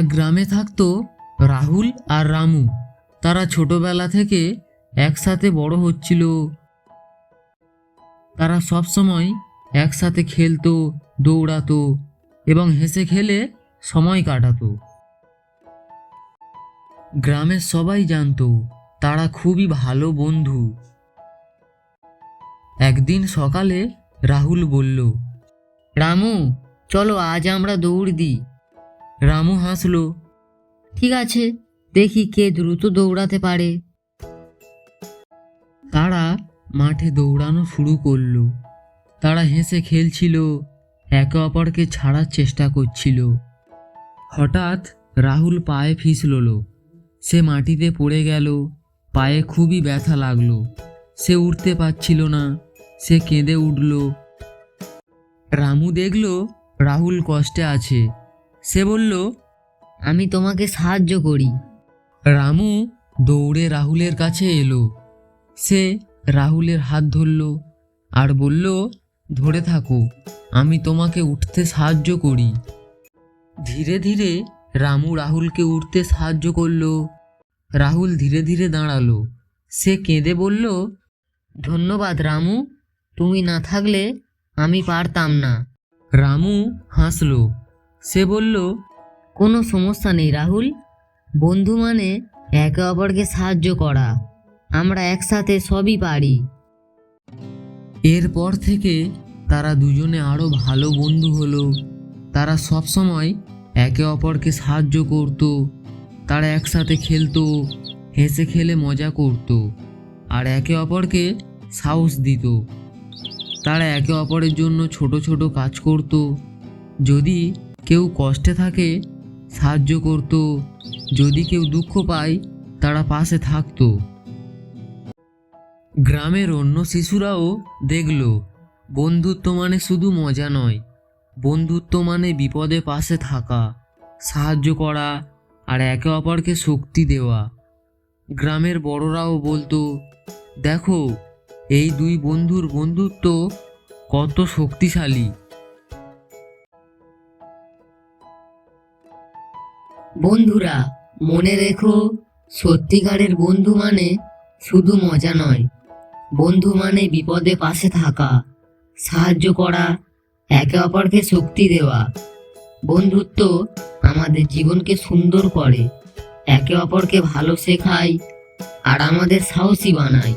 এক গ্রামে থাকতো রাহুল আর রামু। তারা ছোটবেলা থেকে একসাথে বড় হচ্ছিল। তারা সবসময় একসাথে খেলতো, দৌড়াতো এবং হেসে খেলে সময় কাটাতো। গ্রামের সবাই জানতো তারা খুবই ভালো বন্ধু। একদিন সকালে রাহুল বলল, রামু, চলো আজ আমরা দৌড় দিই। রামু হাসলো, ঠিক আছে, দেখি কে দ্রুত দৌড়াতে পারে। তারা মাঠে দৌড়ানো শুরু করলো। তারা হেসে খেলছিল, একে অপরকে ছাড়ার চেষ্টা করছিল। হঠাৎ রাহুল পায়ে ফিসলল। সে মাটিতে পড়ে গেল। পায়ে খুবই ব্যথা লাগলো। সে উঠতে পারছিল না। সে কেঁদে উঠল। রামু দেখল রাহুল কষ্টে আছে। সে বলল, আমি তোমাকে সাহায্য করি। রামু দৌড়ে রাহুলের কাছে এলো। সে রাহুলের হাত ধরল আর বলল, ধরে থাকো, আমি তোমাকে উঠতে সাহায্য করি। ধীরে ধীরে রামু রাহুলকে উঠতে সাহায্য করল। রাহুল ধীরে ধীরে দাঁড়ালো। সে কেঁদে বলল, ধন্যবাদ রামু, তুমি না থাকলে আমি পারতাম না। রামু হাসল। সে বলল, কোনো সমস্যা নেই রাহুল, বন্ধু মানে একে অপরকে সাহায্য করা। আমরা একসাথে সবই পারি। এরপর থেকে তারা দুজনে আরো ভালো বন্ধু হলো। তারা সব সময় একে অপরকে সাহায্য করত। তারা একসাথে খেলতো, হেসে খেলে মজা করত আর একে অপরকে সাহস দিত। তারা একে অপরের জন্য ছোট ছোট কাজ করত। যদি কেউ কষ্টে থাকে সাহায্য করত, যদি কেউ দুঃখ পায় তারা পাশে থাকতো। গ্রামের অন্য শিশুরাও দেখল বন্ধুত্ব মানে শুধু মজা নয়, বন্ধুত্ব মানে বিপদে পাশে থাকা, সাহায্য করা আর একে অপরকে শক্তি দেওয়া। গ্রামের বড়রাও বলতো, দেখো এই দুই বন্ধুর বন্ধুত্ব কত শক্তিশালী। বন্ধুরা, মনে রেখো, সত্যিকারের বন্ধু মানে শুধু মজা নয়, বন্ধু মানে বিপদে পাশে থাকা, সাহায্য করা, একে অপরকে শক্তি দেওয়া। বন্ধুত্ব আমাদের জীবনকে সুন্দর করে, একে অপরকে ভালো শেখায় আর আমাদের সাহসী বানায়।